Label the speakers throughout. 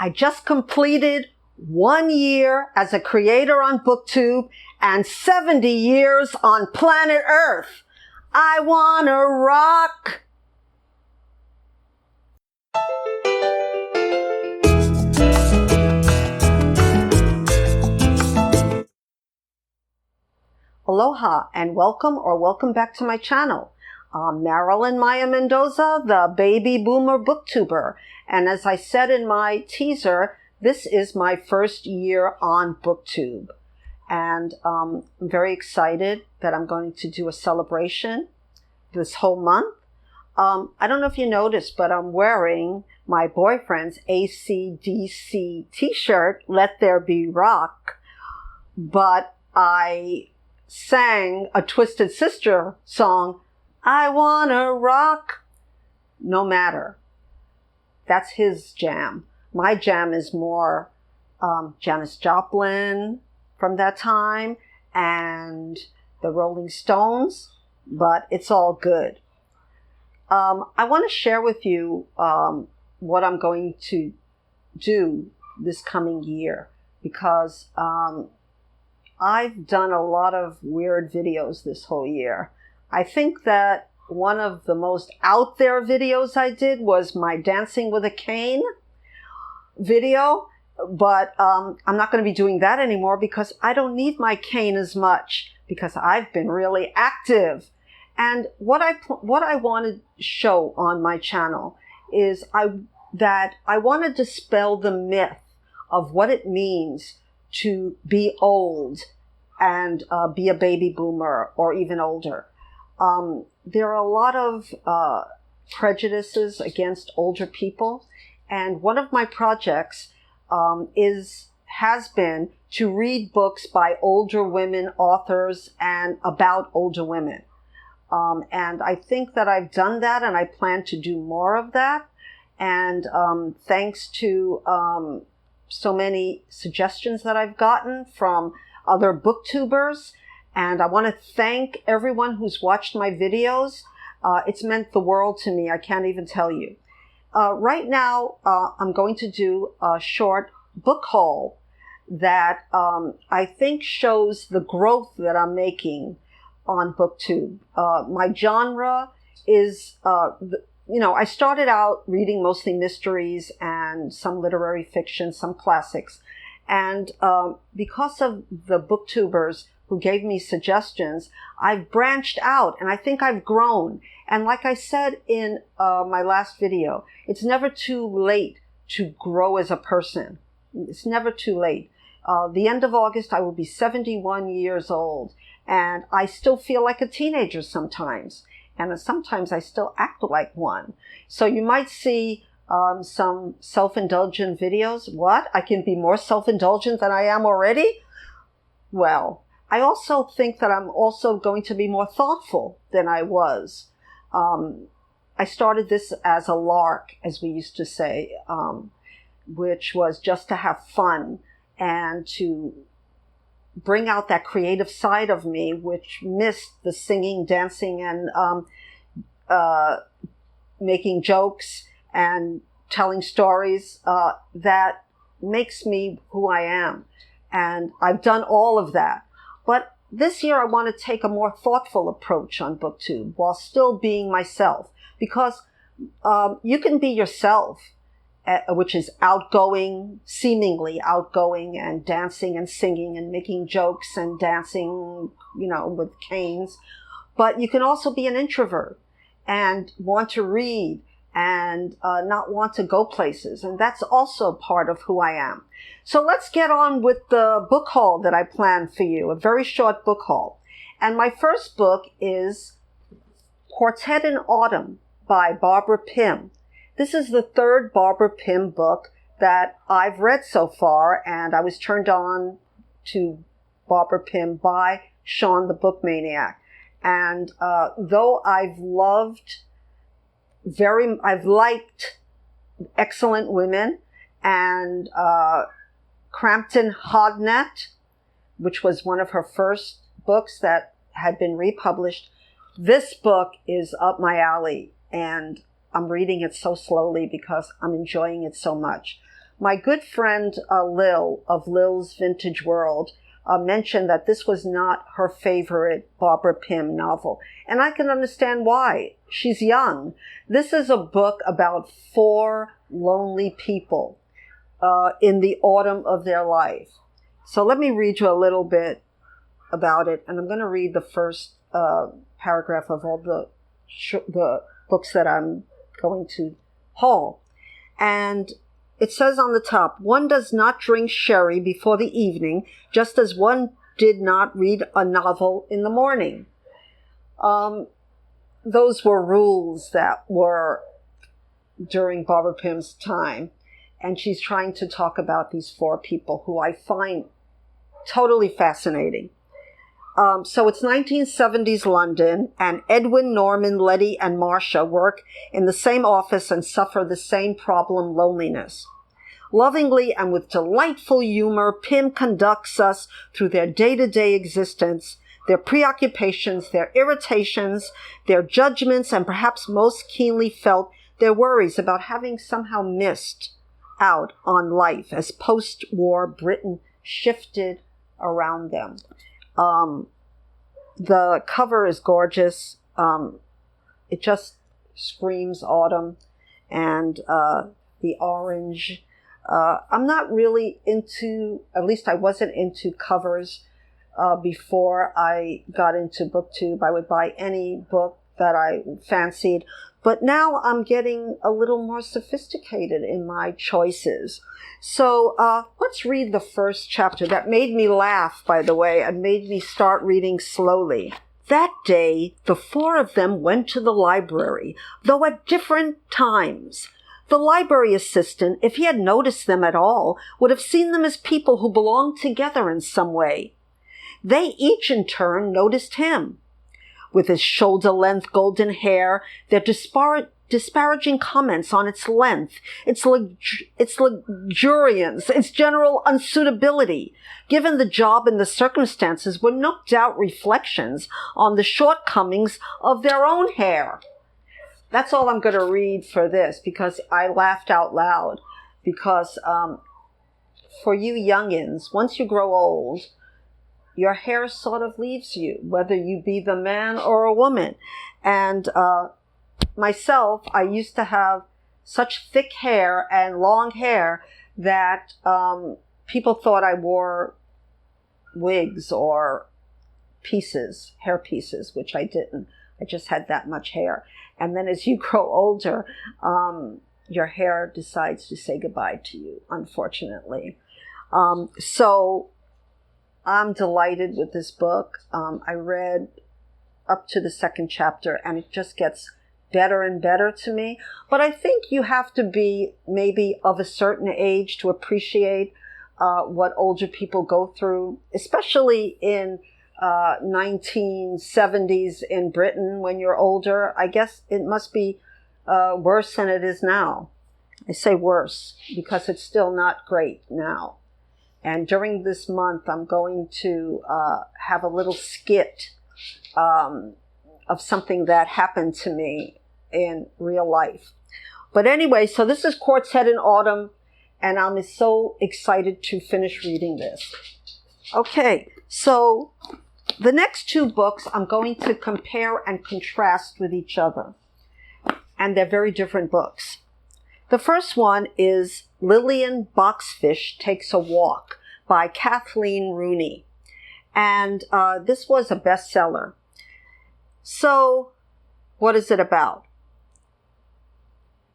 Speaker 1: I just completed 1 year as a creator on Booktube and 70 years on planet Earth. I wanna rock. Aloha and welcome back to my channel. I'm Marilyn Maya Mendoza, the baby boomer booktuber. And as I said in my teaser, this is my first year on Booktube. And I'm very excited that I'm going to do a celebration this whole month. I don't know if you noticed, but I'm wearing my boyfriend's AC/DC t-shirt, Let There Be Rock. But I sang a Twisted Sister song, I Wanna Rock, no matter. That's his jam. My jam is more Janis Joplin from that time and the Rolling Stones, but it's all good. I want to share with you what I'm going to do this coming year because I've done a lot of weird videos this whole year. I think that one of the most out there videos I did was my Dancing with a Cane video, but I'm not going to be doing that anymore because I don't need my cane as much because I've been really active. And what I want to show on my channel is that I want to dispel the myth of what it means to be old and be a baby boomer or even older. There are a lot of prejudices against older people, and one of my projects has been to read books by older women authors and about older women. And I think that I've done that, and I plan to do more of that. And thanks to so many suggestions that I've gotten from other booktubers, and I want to thank everyone who's watched my videos. It's meant the world to me. I can't even tell you. Right now, I'm going to do a short book haul that I think shows the growth that I'm making on Booktube. My genre is, I started out reading mostly mysteries and some literary fiction, some classics. And because of the booktubers who gave me suggestions, I've branched out and I think I've grown. And like I said in my last video, it's never too late to grow as a person. It's never too late. The end of August, I will be 71 years old. And I still feel like a teenager sometimes. And sometimes I still act like one. So you might see some self-indulgent videos. What? I can be more self-indulgent than I am already? Well, I also think that I'm also going to be more thoughtful than I was. I started this as a lark, as we used to say, which was just to have fun and to bring out that creative side of me, which missed the singing, dancing, and making jokes and telling stories that makes me who I am. And I've done all of that. But this year I want to take a more thoughtful approach on Booktube while still being myself. Because you can be yourself, which is outgoing, seemingly outgoing, and dancing and singing and making jokes and dancing, with canes. But you can also be an introvert and want to read and not want to go places. And that's also part of who I am. So let's get on with the book haul that I planned for you, a very short book haul. And my first book is Quartet in Autumn by Barbara Pym. This is the third Barbara Pym book that I've read so far, and I was turned on to Barbara Pym by Shawn the Book Maniac. And though I've liked Excellent Women and Crampton Hodnett, which was one of her first books that had been republished, this book is up my alley, and I'm reading it so slowly because I'm enjoying it so much. My good friend Lil of Lil's Vintage World mentioned that this was not her favorite Barbara Pym novel. And I can understand why. She's young. This is a book about 4 lonely people in the autumn of their life. So let me read you a little bit about it. And I'm going to read the first paragraph of all the books that I'm going to haul. And it says on the top, one does not drink sherry before the evening, just as one did not read a novel in the morning. Those were rules that were during Barbara Pym's time. And she's trying to talk about these 4 people who I find totally fascinating. So it's 1970s London, and Edwin, Norman, Letty, and Marcia work in the same office and suffer the same problem, loneliness. Lovingly and with delightful humor, Pym conducts us through their day-to-day existence, their preoccupations, their irritations, their judgments, and perhaps most keenly felt, their worries about having somehow missed out on life as post-war Britain shifted around them. The cover is gorgeous. It just screams autumn, and the orange. I'm not really into, at least I wasn't into covers before I got into Booktube. I would buy any book that I fancied, but now I'm getting a little more sophisticated in my choices. So let's read the first chapter. That made me laugh, by the way, and made me start reading slowly. That day, the 4 of them went to the library, though at different times. The library assistant, if he had noticed them at all, would have seen them as people who belonged together in some way. They each in turn noticed him. With his shoulder-length golden hair, their disparaging comments on its length, its luxuriance, its general unsuitability, given the job and the circumstances, were no doubt reflections on the shortcomings of their own hair. That's all I'm going to read for this, because I laughed out loud. Because for you youngins, once you grow old, your hair sort of leaves you, whether you be the man or a woman. And myself, I used to have such thick hair and long hair that people thought I wore wigs or hair pieces, which I didn't. I just had that much hair. And then as you grow older, your hair decides to say goodbye to you, unfortunately. So I'm delighted with this book. I read up to the 2nd chapter, and it just gets better and better to me. But I think you have to be maybe of a certain age to appreciate what older people go through, especially in 1970s in Britain. When you're older, I guess it must be worse than it is now. I say worse because it's still not great now. And during this month, I'm going to have a little skit of something that happened to me in real life. But anyway, so this is Quartet in Autumn, and I'm so excited to finish reading this. Okay, so the next 2 books I'm going to compare and contrast with each other. And they're very different books. The first one is Lillian, Boxfish Takes a Walk by Kathleen Rooney. And this was a bestseller. So what is it about?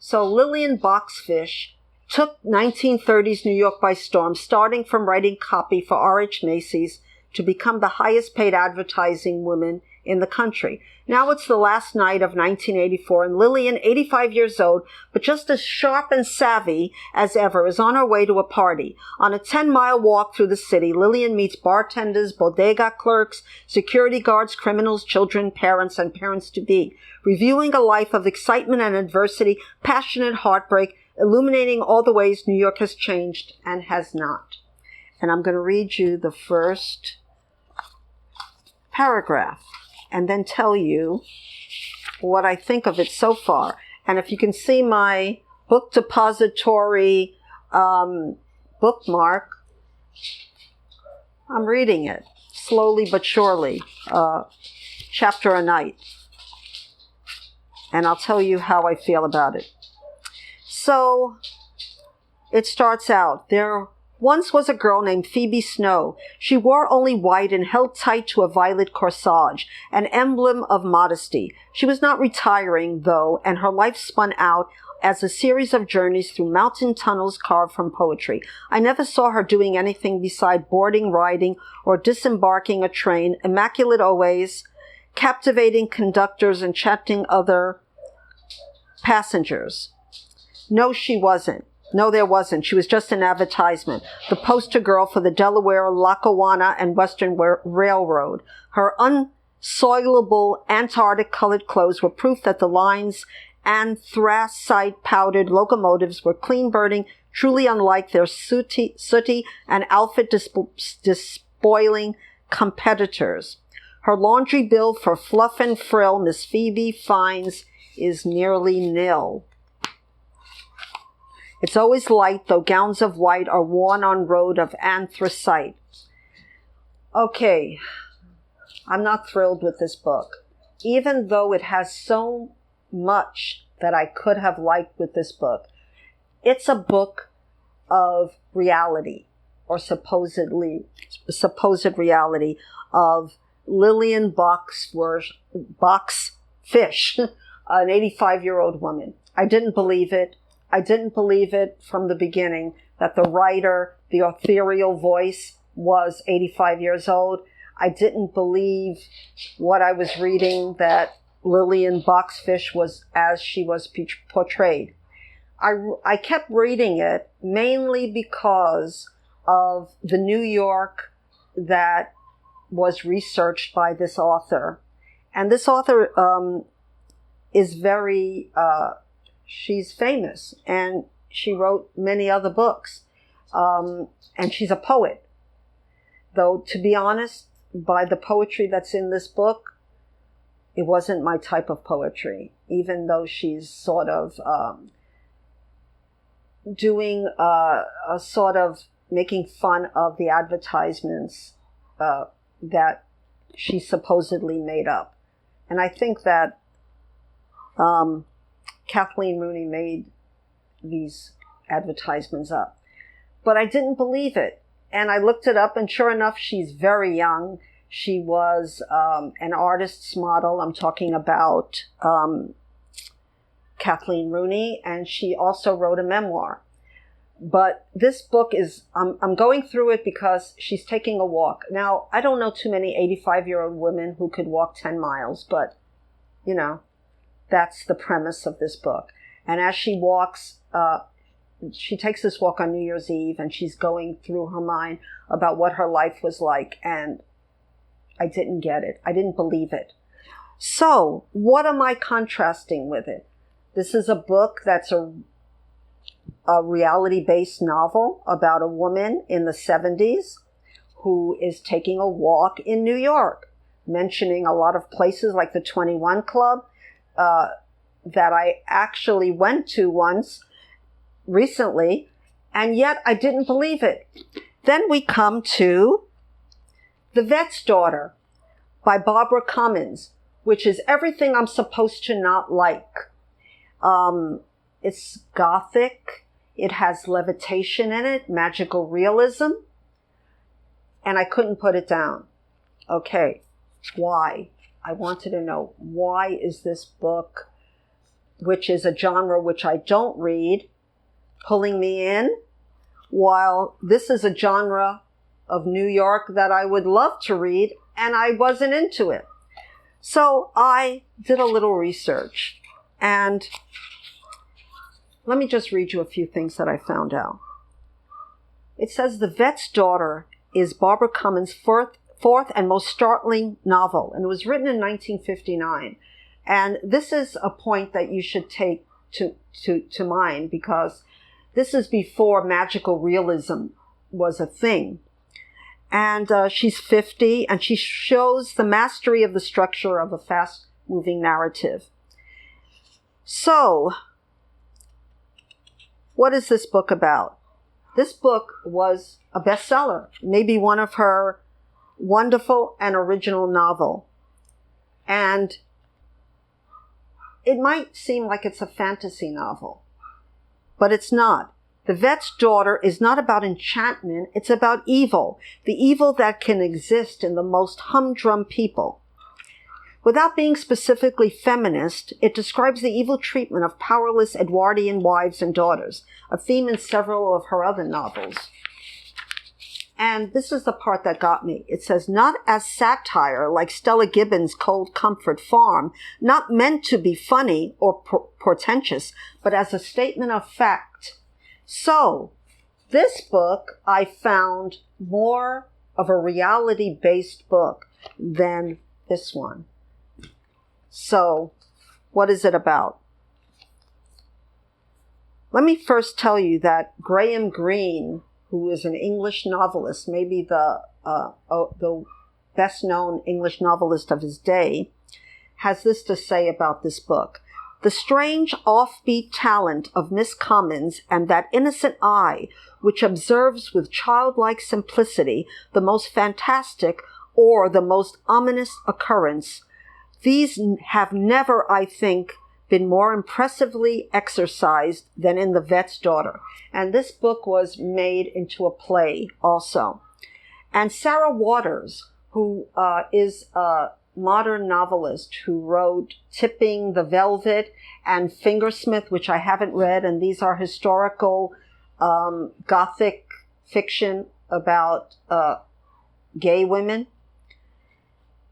Speaker 1: So Lillian Boxfish took 1930s New York by storm, starting from writing copy for R.H. Macy's to become the highest paid advertising woman in the country. Now it's the last night of 1984, and Lillian, 85 years old, but just as sharp and savvy as ever, is on her way to a party. On a 10-mile walk through the city, Lillian meets bartenders, bodega clerks, security guards, criminals, children, parents, and parents-to-be, reviewing a life of excitement and adversity, passionate heartbreak, illuminating all the ways New York has changed and has not. And I'm going to read you the first paragraph and then tell you what I think of it so far. And if you can see my book depository bookmark. I'm reading it slowly but surely, chapter a night. And I'll tell you how I feel about it. So it starts out, there once was a girl named Phoebe Snow. She wore only white and held tight to a violet corsage, an emblem of modesty. She was not retiring, though, and her life spun out as a series of journeys through mountain tunnels carved from poetry. I never saw her doing anything beside boarding, riding, or disembarking a train, immaculate always, captivating conductors, and chatting other passengers. No, she wasn't. No, there wasn't. She was just an advertisement, the poster girl for the Delaware, Lackawanna, and Western Railroad. Her unsoilable Antarctic-colored clothes were proof that the line's anthracite-powdered locomotives were clean-burning, truly unlike their sooty and outfit-despoiling competitors. Her laundry bill for fluff and frill, Miss Phoebe finds, is nearly nil. It's always light, though gowns of white are worn on road of anthracite. Okay, I'm not thrilled with this book. Even though it has so much that I could have liked with this book, it's a book of reality, or supposed reality, of Lillian Boxfish, an 85-year-old woman. I didn't believe it. I didn't believe it from the beginning that the writer, the ethereal voice, was 85 years old. I didn't believe what I was reading, that Lillian Boxfish was as she was portrayed. I kept reading it mainly because of the New York that was researched by this author. And this author is very... she's famous, and she wrote many other books, and she's a poet. Though, to be honest, by the poetry that's in this book, it wasn't my type of poetry, even though she's sort of doing a sort of making fun of the advertisements that she supposedly made up. And I think that Kathleen Rooney made these advertisements up. But I didn't believe it. And I looked it up, and sure enough, she's very young. She was an artist's model. I'm talking about Kathleen Rooney, and she also wrote a memoir. But this book is, I'm going through it because she's taking a walk. Now, I don't know too many 85-year-old women who could walk 10 miles, but, you know, that's the premise of this book. And as she walks, she takes this walk on New Year's Eve, and she's going through her mind about what her life was like. And I didn't get it. I didn't believe it. So what am I contrasting with it? This is a book that's a reality-based novel about a woman in the 70s who is taking a walk in New York, mentioning a lot of places like the 21 Club, that I actually went to once recently, and yet I didn't believe it. Then we come to The Vet's Daughter by Barbara Comyns, which is everything I'm supposed to not like. It's gothic. It has levitation in it, magical realism, and I couldn't put it down. Okay, why? I wanted to know, why is this book, which is a genre which I don't read, pulling me in, while this is a genre of New York that I would love to read, and I wasn't into it. So I did a little research, and let me just read you a few things that I found out. It says The Vet's Daughter is Barbara Comyns' fourth and most startling novel, and it was written in 1959. And this is a point that you should take to mind, because this is before magical realism was a thing. And she's 50, and she shows the mastery of the structure of a fast-moving narrative. So, what is this book about? this book was a bestseller, maybe one of her wonderful and original novel. And it might seem like it's a fantasy novel, but it's not. The Vet's Daughter is not about enchantment, it's about evil, the evil that can exist in the most humdrum people. Without being specifically feminist, it describes the evil treatment of powerless Edwardian wives and daughters, a theme in several of her other novels. And this is the part that got me. It says, not as satire like Stella Gibbons' Cold Comfort Farm, not meant to be funny or portentous, but as a statement of fact. So, this book I found more of a reality-based book than this one. So, what is it about? Let me first tell you that Graham Greene, who is an English novelist, maybe the best-known English novelist of his day, has this to say about this book. The strange offbeat talent of Miss Comyns and that innocent eye which observes with childlike simplicity the most fantastic or the most ominous occurrence, these have never, I think, been more impressively exercised than in The Vet's Daughter. And this book was made into a play also. And Sarah Waters, who is a modern novelist who wrote Tipping the Velvet and Fingersmith, which I haven't read, and these are historical Gothic fiction about gay women,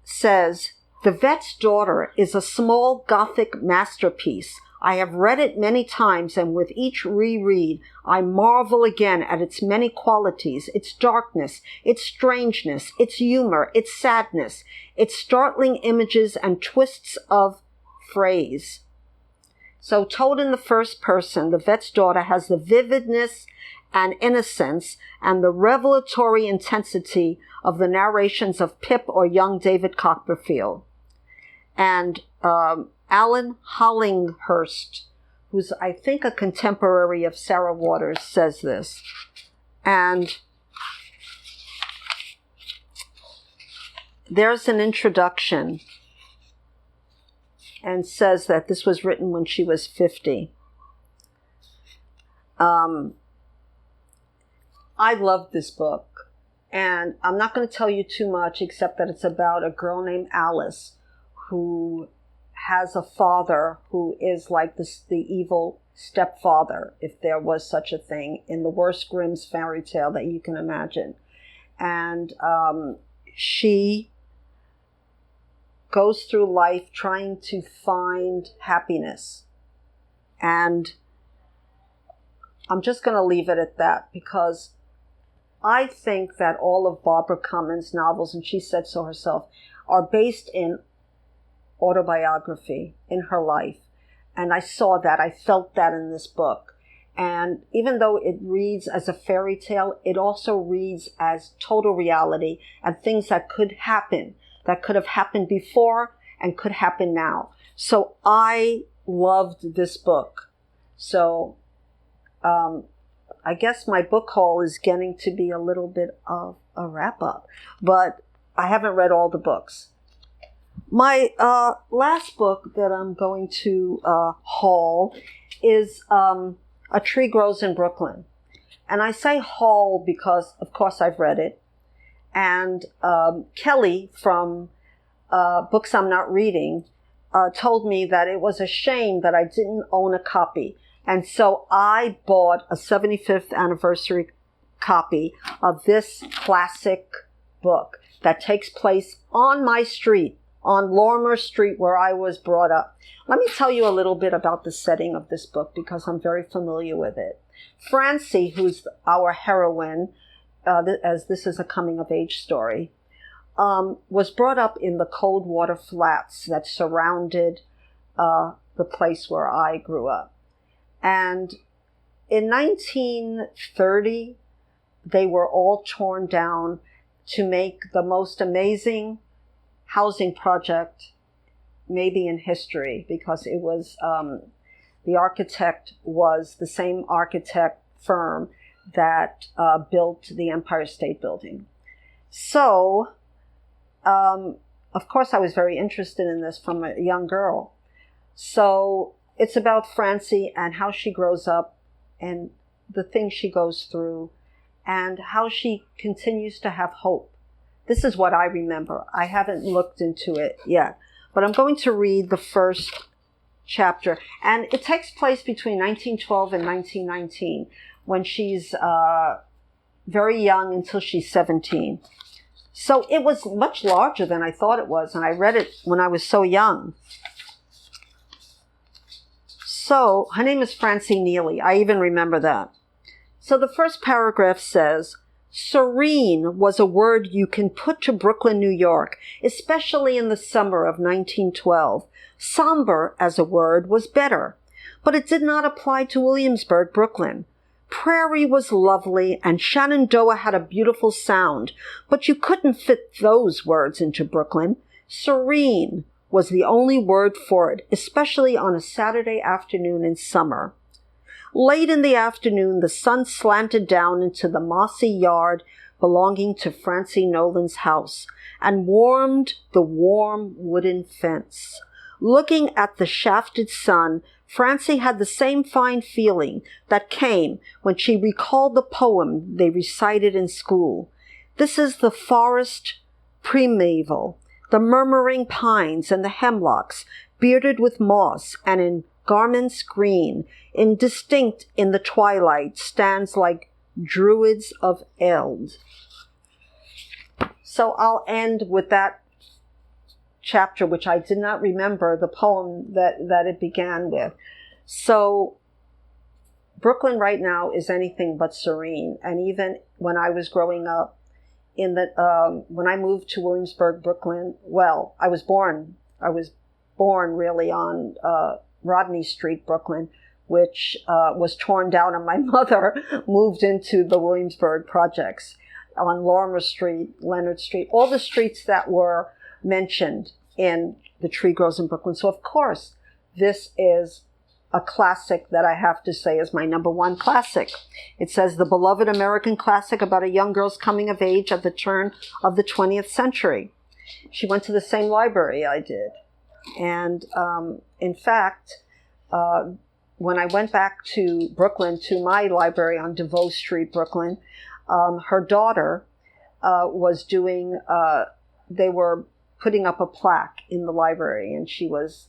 Speaker 1: says, The Vet's Daughter is a small Gothic masterpiece. I have read it many times, and with each reread, I marvel again at its many qualities, its darkness, its strangeness, its humor, its sadness, its startling images and twists of phrase. So told in the first person, The Vet's Daughter has the vividness and innocence and the revelatory intensity of the narrations of Pip or young David Copperfield. And Alan Hollinghurst, who's I think a contemporary of Sarah Waters, says this. And there's an introduction and says that this was written when she was 50. I loved this book, and I'm not going to tell you too much except that it's about a girl named Alice who has a father who is like the evil stepfather, if there was such a thing, in the worst Grimm's fairy tale that you can imagine. And she goes through life trying to find happiness. And I'm just going to leave it at that, because I think that all of Barbara Comyns' novels, and she said so herself, are based in autobiography, in her life. And I saw that, I felt that in this book. And even though it reads as a fairy tale, it also reads as total reality and things that could happen, that could have happened before and could happen now. So I loved this book. So I guess my book haul is getting to be a little bit of a wrap-up, but I haven't read all the books. My last book that I'm going to haul is A Tree Grows in Brooklyn. And I say haul because, of course, I've read it. And Kelly from Books I'm Not Reading told me that it was a shame that I didn't own a copy. And so I bought a 75th anniversary copy of this classic book that takes place on my street, on Lorimer Street, where I was brought up. Let me tell you a little bit about the setting of this book, because I'm very familiar with it. Francie, who's our heroine, as this is a coming-of-age story, was brought up in the Coldwater Flats that surrounded the place where I grew up. And in 1930, they were all torn down to make the most amazing housing project maybe in history, because it was the architect was the same architect firm that built the Empire State Building. So, of course, I was very interested in this from a young girl. So it's about Francie and how she grows up and the things she goes through and how she continues to have hope. This is what I remember. I haven't looked into it yet, but I'm going to read the first chapter. And it takes place between 1912 and 1919, when she's very young until she's 17. So it was much larger than I thought it was, and I read it when I was so young. So her name is Francie Neely. I even remember that. So the first paragraph says, serene was a word you can put to Brooklyn, New York, especially in the summer of 1912. Somber as a word was better, but it did not apply to Williamsburg, Brooklyn. Prairie was lovely and Shenandoah had a beautiful sound, but you couldn't fit those words into Brooklyn. Serene was the only word for it, especially on a Saturday afternoon in summer. Late in the afternoon, the sun slanted down into the mossy yard belonging to Francie Nolan's house and warmed the warm wooden fence. Looking at the shafted sun, Francie had the same fine feeling that came when she recalled the poem they recited in school. This is the forest primeval, the murmuring pines and the hemlocks, bearded with moss and in garments green, indistinct in the twilight, stands like druids of eld. So I'll end with that chapter, which I did not remember the poem that it began with. So Brooklyn right now is anything but serene. And even when I was growing up, when I moved to Williamsburg, Brooklyn, well, I was born really on Rodney Street, Brooklyn, which was torn down, and my mother moved into the Williamsburg projects on Lorimer Street, Leonard Street, all the streets that were mentioned in The Tree Grows in Brooklyn. So, of course, this is a classic that I have to say is my number one classic. It says, the beloved American classic about a young girl's coming of age at the turn of the 20th century. She went to the same library I did. And in fact, when I went back to Brooklyn, to my library on DeVoe Street, Brooklyn, her daughter was doing, they were putting up a plaque in the library, and she was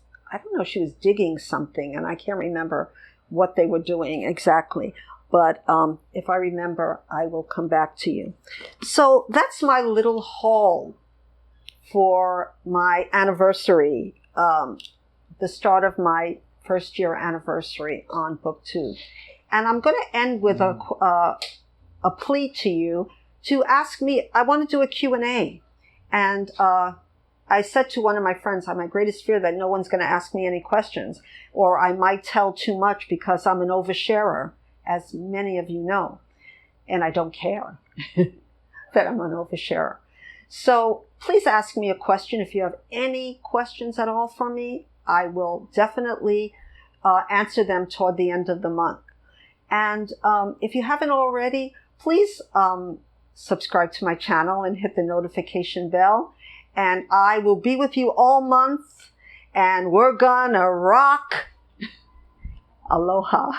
Speaker 1: digging something, and I can't remember what they were doing exactly. But if I remember, I will come back to you. So that's my little haul for my anniversary, the start of my first year anniversary on Booktube. And I'm going to end with a plea to you to ask me. I want to do a Q&A. And I said to one of my friends, I have my greatest fear that no one's going to ask me any questions, or I might tell too much because I'm an oversharer, as many of you know. And I don't care that I'm an oversharer. So please ask me a question. If you have any questions at all for me, I will definitely answer them toward the end of the month. And if you haven't already, please subscribe to my channel and hit the notification bell. And I will be with you all month, and we're gonna rock. Aloha.